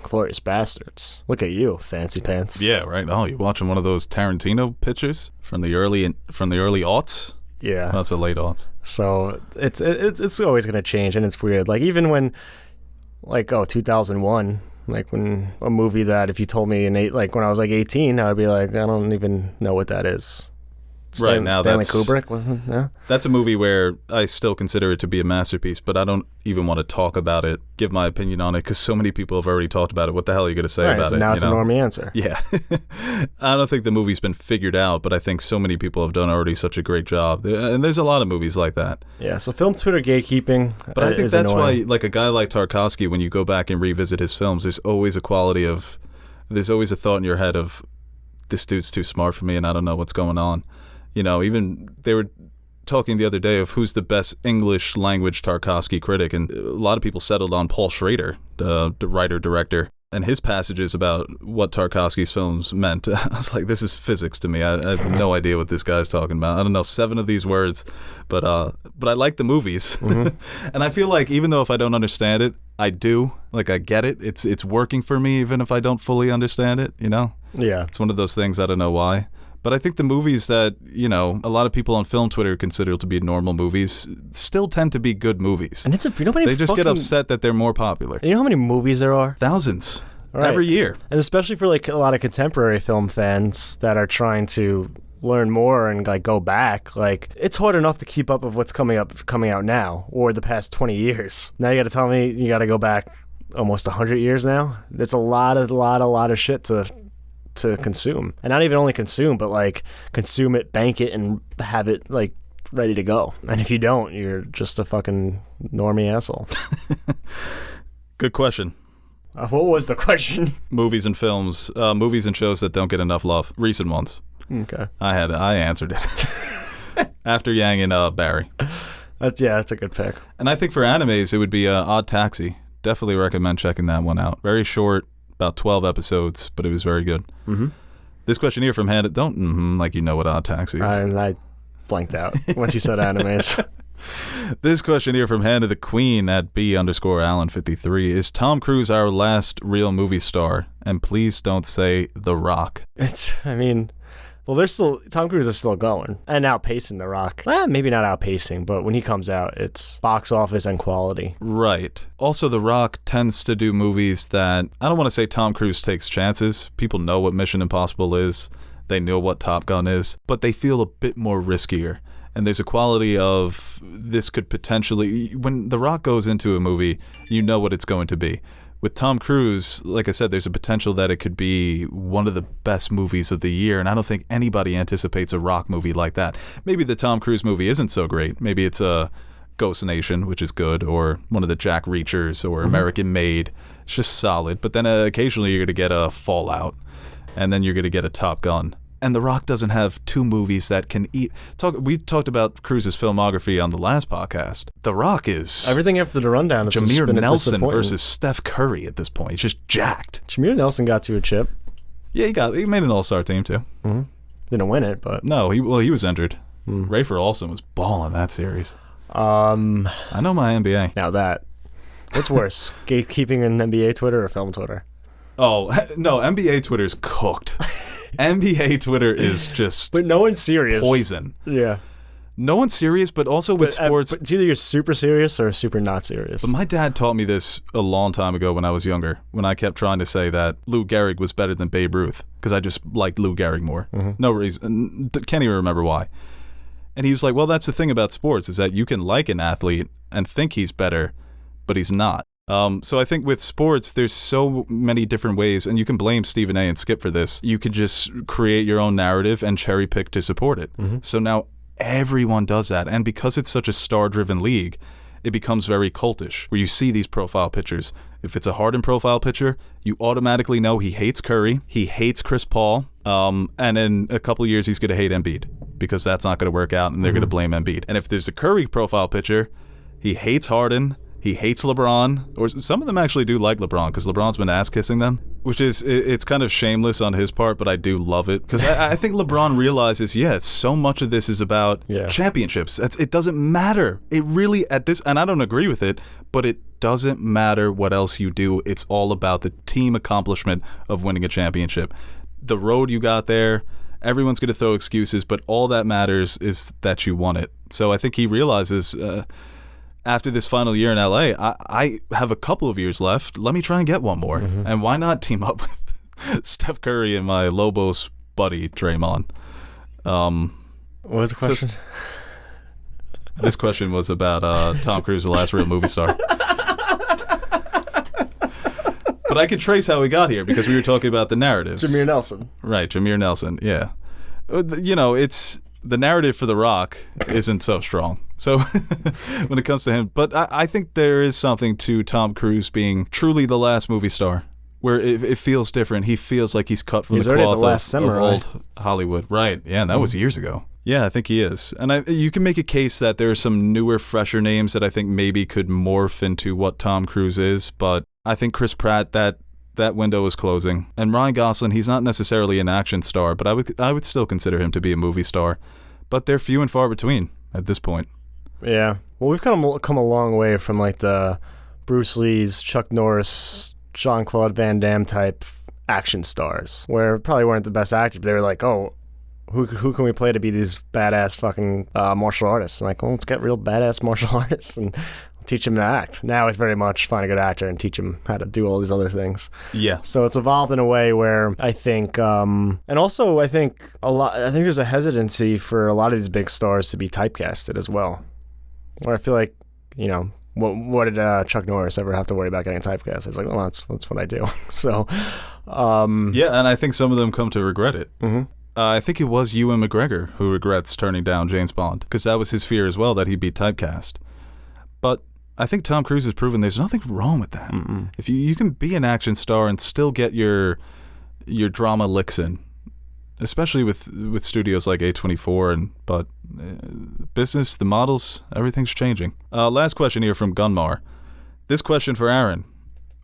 Glorious Bastards. Look at you, fancy pants. Yeah, right. Oh, you're watching one of those Tarantino pictures from the early aughts? Yeah. That's the late aughts. So it's always going to change, and it's weird. Like, even when 2001, like, when a movie that if you told me when I was like 18, I would be like, I don't even know what that is. Right now, Stanley Kubrick. Yeah. That's a movie where I still consider it to be a masterpiece, but I don't even want to talk about it, give my opinion on it, because so many people have already talked about it. What the hell are you going to say about it? Now it's a normie answer. Yeah. I don't think the movie's been figured out, but I think so many people have done already such a great job. And there's a lot of movies like that. Yeah, so film Twitter gatekeeping But I think that's annoying. why, like, a guy like Tarkovsky, when you go back and revisit his films, there's always a thought in your head of, this dude's too smart for me and I don't know what's going on. Even they were talking the other day of who's the best English language Tarkovsky critic, and a lot of people settled on Paul Schrader, the writer-director, and his passages about what Tarkovsky's films meant. I was like, this is physics to me. I have no idea what this guy's talking about. I don't know 7 of these words, but I like the movies. And I feel like even though if I don't understand it, I do. Like, I get it. It's working for me even if I don't fully understand it, Yeah. It's one of those things, I don't know why. But I think the movies that, a lot of people on film Twitter consider to be normal movies still tend to be good movies. And they just get upset that they're more popular. You know how many movies there are? Thousands. Right. Every year. And especially for like a lot of contemporary film fans that are trying to learn more and like go back, like it's hard enough to keep up with what's coming out now or the past 20 years. Now you got to tell me you got to go back almost 100 years now. It's a lot of shit to consume, and not even only consume, but like consume it, bank it, and have it like ready to go. And if you don't, you're just a fucking normie asshole. Good question. What was the question? Movies and films, movies and shows that don't get enough love. Recent ones. Okay. I answered it after Yang and Barry. That's a good pick. And I think for animes, it would be Odd Taxi. Definitely recommend checking that one out. Very short. About 12 episodes, but it was very good. Mm-hmm. This question here from Hannah, don't like you know what Odd Taxi is. I blanked out once you said animes. This question here from Hannah the Queen at B_Allen53. Is Tom Cruise our last real movie star? And please don't say The Rock. Well, Tom Cruise is still going and outpacing The Rock. Maybe not outpacing, but when he comes out, it's box office and quality. Right. Also, The Rock tends to do movies that, I don't want to say Tom Cruise takes chances. People know what Mission Impossible is. They know what Top Gun is, but they feel a bit more riskier. And there's a quality of this could potentially, when The Rock goes into a movie, you know what it's going to be. With Tom Cruise, like I said, there's a potential that it could be one of the best movies of the year, and I don't think anybody anticipates a Rock movie like that. Maybe the Tom Cruise movie isn't so great. Maybe it's a Ghost Nation, which is good, or one of the Jack Reachers, or American Made. It's just solid. But then occasionally you're going to get a Fallout, and then you're going to get a Top Gun. And The Rock doesn't have two movies that can eat. We talked about Cruise's filmography on the last podcast. The Rock is everything after the rundown. Is Jameer Nelson versus Steph Curry at this point. He's just jacked. Jameer Nelson got to a chip. Yeah, he made an All-Star team too. Mm-hmm. Didn't win it, but no, he was injured. Rafer Olsen was balling that series. I know my NBA. Now what's worse, gatekeeping in NBA Twitter or film Twitter? Oh no, NBA Twitter's cooked. NBA Twitter is just but no one's serious. Poison. Yeah. No one's serious, but also with sports. But it's either you're super serious or super not serious. But my dad taught me this a long time ago when I was younger, when I kept trying to say that Lou Gehrig was better than Babe Ruth, because I just liked Lou Gehrig more. No reason. Can't even remember why. And he was like, well, that's the thing about sports, is that you can like an athlete and think he's better, but he's not. So I think with sports, there's so many different ways, and you can blame Stephen A. and Skip for this. You could just create your own narrative and cherry pick to support it. So now everyone does that, and because it's such a star-driven league, it becomes very cultish, where you see these profile pictures. If it's a Harden profile picture, you automatically know he hates Curry, he hates Chris Paul, and in a couple of years he's going to hate Embiid, because that's not going to work out, and they're going to blame Embiid. And if there's a Curry profile picture, he hates Harden, he hates LeBron, or some of them actually do like LeBron because LeBron's been ass-kissing them, which is, it's kind of shameless on his part, but I do love it because I think LeBron realizes, so much of this is about championships. It doesn't matter. It really, at this, and I don't agree with it, but it doesn't matter what else you do. It's all about the team accomplishment of winning a championship. The road you got there, everyone's going to throw excuses, but all that matters is that you won it. So I think he realizes... after this final year in LA, I have a couple of years left. Let me try and get one more. And why not team up with Steph Curry and my Lobos buddy, Draymond? What was the question? This question was about Tom Cruise, the last real movie star. But I could trace how we got here because we were talking about the narratives. Jameer Nelson. Right, Jameer Nelson, yeah. It's... The narrative for The Rock isn't so strong. So when it comes to him, but I think there is something to Tom Cruise being truly the last movie star, where it feels different. He feels like he's cut from the cloth of old Hollywood. Right, yeah, and that was years ago. Yeah, I think he is. And you can make a case that there are some newer, fresher names that I think maybe could morph into what Tom Cruise is, but I think Chris Pratt, that window is closing. And Ryan Gosling, he's not necessarily an action star, but I would still consider him to be a movie star. But they're few and far between at this point. Yeah. Well, we've come a long way from like the Bruce Lee's, Chuck Norris, Jean-Claude Van Damme type action stars, where probably weren't the best actors. They were like, oh, who can we play to be these badass fucking martial artists? And like, well, let's get real badass martial artists and teach him to act. Now it's very much find a good actor and teach him how to do all these other things. Yeah. So it's evolved in a way where I think, and also I think there's a hesitancy for a lot of these big stars to be typecasted as well. Where I feel like, what did Chuck Norris ever have to worry about getting typecast? It's like, well, that's what I do. So, yeah, and I think some of them come to regret it. I think it was Ewan McGregor who regrets turning down James Bond because that was his fear as well, that he'd be typecast. But I think Tom Cruise has proven there's nothing wrong with that. If you can be an action star and still get your drama licks in, especially with studios like A24 but business, the models, everything's changing. Last question here from Gunmar. This question for Aaron.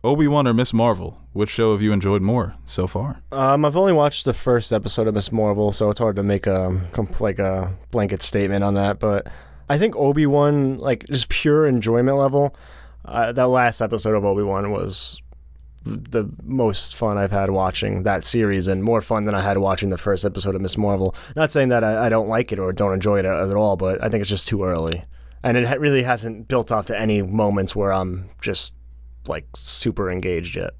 Obi-Wan or Miss Marvel? Which show have you enjoyed more so far? I've only watched the first episode of Miss Marvel, so it's hard to make a blanket statement on that, but I think Obi-Wan, like just pure enjoyment level, that last episode of Obi-Wan was the most fun I've had watching that series, and more fun than I had watching the first episode of Miss Marvel. Not saying that I don't like it or don't enjoy it at all, but I think it's just too early. And it really hasn't built up to any moments where I'm just like super engaged yet.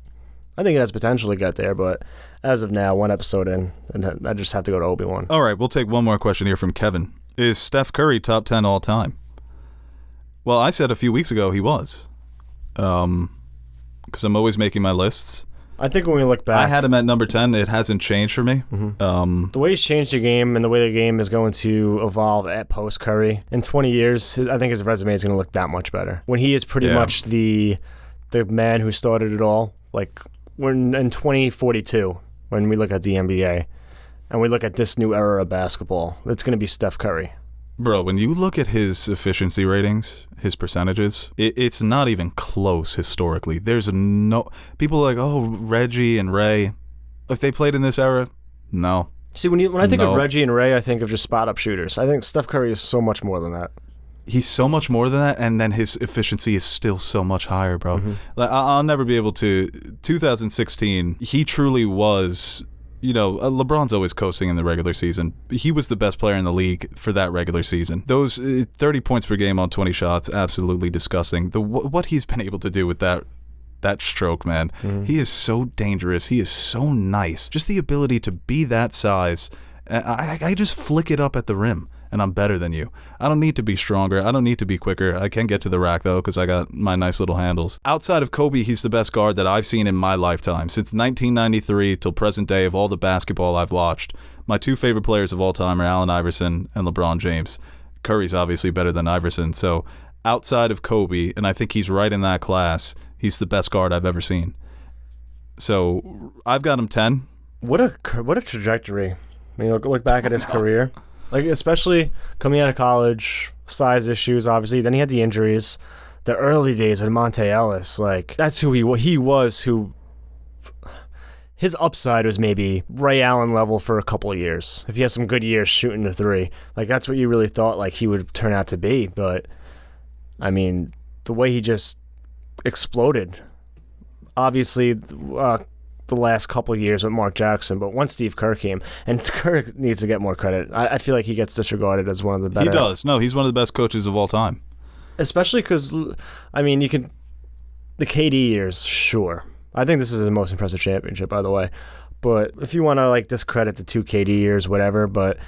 I think it has potential to get there, but as of now, one episode in, and I just have to go to Obi-Wan. All right, we'll take one more question here from Kevin. Is Steph Curry top 10 all time? Well, I said a few weeks ago he was. Because I'm always making my lists. I think when we look back, I had him at number 10. It hasn't changed for me. The way he's changed the game and the way the game is going to evolve at post-Curry, in 20 years, I think his resume is going to look that much better. When he is pretty much the man who started it all, like when in 2042, when we look at the NBA, and we look at this new era of basketball, it's going to be Steph Curry. Bro, when you look at his efficiency ratings, his percentages, it's not even close historically. There's no... People are like, oh, Reggie and Ray, if they played in this era, no. See, when I think of Reggie and Ray, I think of just spot-up shooters. I think Steph Curry is so much more than that. He's so much more than that, and then his efficiency is still so much higher, bro. Like, I'll never be able to... 2016, he truly was... You know, LeBron's always coasting in the regular season. He was the best player in the league for that regular season. Those 30 points per game on 20 shots, absolutely disgusting. What he's been able to do with that stroke, man. He is so dangerous. He is so nice. Just the ability to be that size. I just flick it up at the rim, and I'm better than you. I don't need to be stronger. I don't need to be quicker. I can get to the rack, though, because I got my nice little handles. Outside of Kobe, he's the best guard that I've seen in my lifetime. Since 1993 till present day of all the basketball I've watched, my two favorite players of all time are Allen Iverson and LeBron James. Curry's obviously better than Iverson, so outside of Kobe, and I think he's right in that class, he's the best guard I've ever seen. So I've got him 10. What a trajectory. I mean, look back at his career. Like, especially coming out of college, size issues, obviously. Then he had the injuries. The early days with Monte Ellis, like, that's who he was, who... His upside was maybe Ray Allen level for a couple of years. If he has some good years shooting the three. Like, that's what you really thought, like, he would turn out to be. But, I mean, the way he just exploded. Obviously, the last couple of years with Mark Jackson, but once Steve Kerr came, and Kerr needs to get more credit. I feel like he gets disregarded as one of the better. He does. No, he's one of the best coaches of all time. Especially because, I mean, the KD years, sure. I think this is his most impressive championship, by the way. But if you want to like discredit the two KD years, whatever. But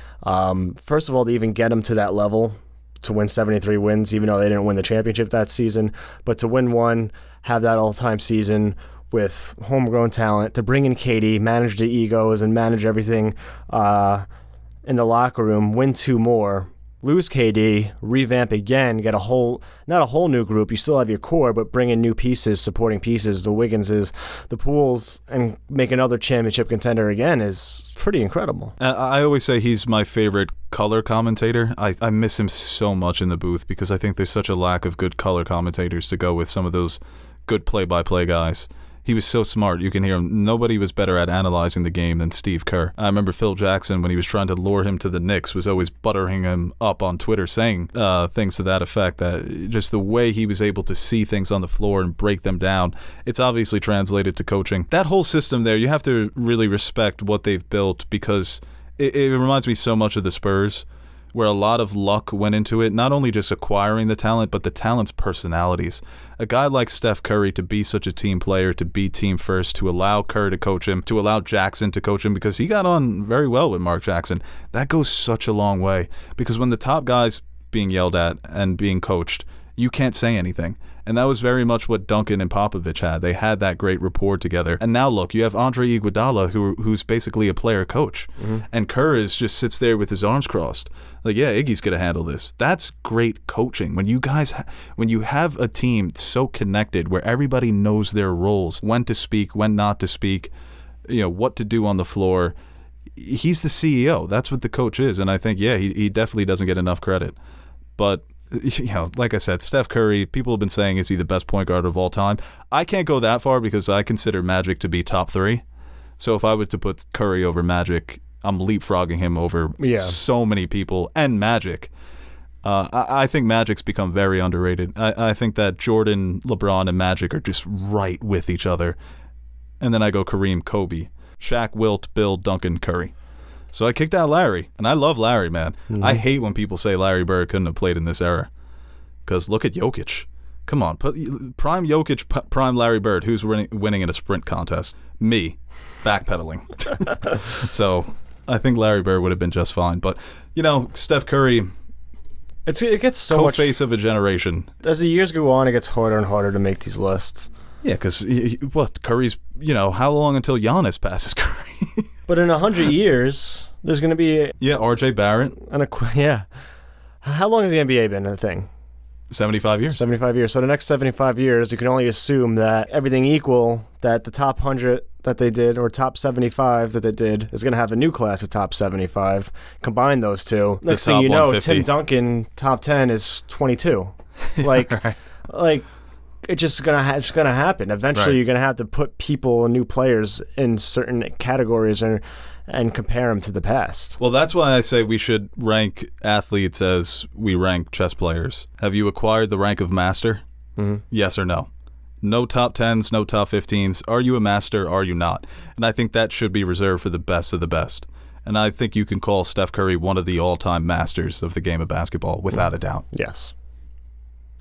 first of all, to even get him to that level, to win 73 wins, even though they didn't win the championship that season, but to win one, have that all-time season with homegrown talent, to bring in KD, manage the egos and manage everything in the locker room, win two more, lose KD, revamp again, get not a whole new group, you still have your core, but bring in new pieces, supporting pieces, the Wigginses, the Pools, and make another championship contender again is pretty incredible. I always say he's my favorite color commentator. I miss him so much in the booth because I think there's such a lack of good color commentators to go with some of those good play-by-play guys. He was so smart. You can hear him. Nobody was better at analyzing the game than Steve Kerr. I remember Phil Jackson, when he was trying to lure him to the Knicks, was always buttering him up on Twitter, saying things to that effect, that just the way he was able to see things on the floor and break them down, it's obviously translated to coaching. That whole system there, you have to really respect what they've built, because it reminds me so much of the Spurs, where a lot of luck went into it, not only just acquiring the talent, but the talent's personalities. A guy like Steph Curry to be such a team player, to be team first, to allow Kerr to coach him, to allow Jackson to coach him, because he got on very well with Mark Jackson. That goes such a long way, because when the top guy's being yelled at and being coached, you can't say anything. And that was very much what Duncan and Popovich had. They had that great rapport together. And now look, you have Andre Iguodala, who's basically a player coach. Mm-hmm. And Kerr just sits there with his arms crossed. Like, yeah, Iggy's going to handle this. That's great coaching. When you guys, when you have a team so connected where everybody knows their roles, when to speak, when not to speak, what to do on the floor. He's the CEO. That's what the coach is. And I think, yeah, he definitely doesn't get enough credit. But like I said, Steph Curry, people have been saying, is he the best point guard of all time? I can't go that far because I consider Magic to be top 3. So if I were to put Curry over Magic, I'm leapfrogging him over so many people and Magic. I think Magic's become very underrated. I think that Jordan, LeBron, and Magic are just right with each other. and then I go Kareem, Kobe, Shaq, Wilt, Bill, Duncan, Curry. So I kicked out Larry, and I love Larry, man. I hate when people say Larry Bird couldn't have played in this era, because look at Jokic. Come on, put prime Jokic, prime Larry Bird. Who's winning in a sprint contest? Me, backpedaling. So I think Larry Bird would have been just fine. But, Steph Curry, it gets so much... co-face of a generation. As the years go on, it gets harder and harder to make these lists. Yeah, because, Curry's, how long until Giannis passes Curry? But in 100 years, there's going to be... Yeah, R.J. Barrett. Yeah. How long has the NBA been a thing? 75 years. 75 years. So the next 75 years, you can only assume that everything equal, that the top 100 that they did, or top 75 that they did, is going to have a new class of top 75. Combine those two. Next thing you know, 150. Tim Duncan, top 10 is 22. Like, it's just gonna happen. Eventually, You're gonna have to put people, new players, in certain categories and compare them to the past. Well, that's why I say we should rank athletes as we rank chess players. Have you acquired the rank of master? Mm-hmm. Yes or no? No top 10s, no top 15s. Are you a master? Are you not? And I think that should be reserved for the best of the best. And I think you can call Steph Curry one of the all-time masters of the game of basketball, without a doubt. Yes.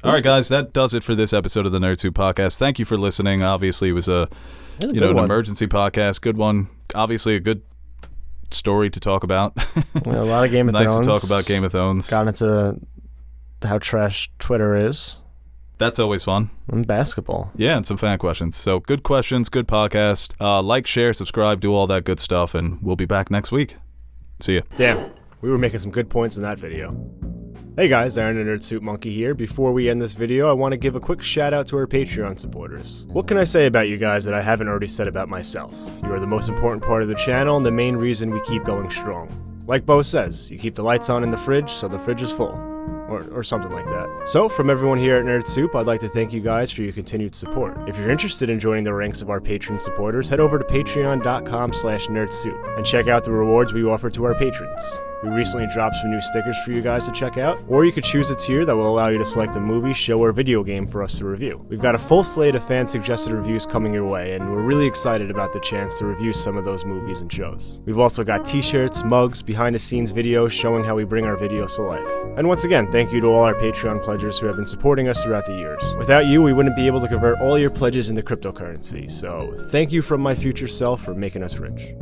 All right, guys, that does it for this episode of the Nerd Soup Podcast. Thank you for listening. Obviously, it was an emergency podcast. Good one. Obviously, a good story to talk about. A lot of Game of Thrones. Nice to talk about Game of Thrones. Got into how trash Twitter is. That's always fun. And basketball. Yeah, and some fan questions. So good questions, good podcast. Like, share, subscribe, do all that good stuff, and we'll be back next week. See ya. Damn, we were making some good points in that video. Hey guys, Aaron the Nerd Soup Monkey here. Before we end this video, I want to give a quick shout out to our Patreon supporters. What can I say about you guys that I haven't already said about myself? You are the most important part of the channel and the main reason we keep going strong. Like Bo says, you keep the lights on in the fridge so the fridge is full. Or something like that. So, from everyone here at Nerd Soup, I'd like to thank you guys for your continued support. If you're interested in joining the ranks of our patron supporters, head over to patreon.com/nerdsoup and check out the rewards we offer to our patrons. We recently dropped some new stickers for you guys to check out, or you could choose a tier that will allow you to select a movie, show, or video game for us to review. We've got a full slate of fan-suggested reviews coming your way, and we're really excited about the chance to review some of those movies and shows. We've also got t-shirts, mugs, behind-the-scenes videos showing how we bring our videos to life. And once again, thank you to all our Patreon pledgers who have been supporting us throughout the years. Without you, we wouldn't be able to convert all your pledges into cryptocurrency, so thank you from my future self for making us rich.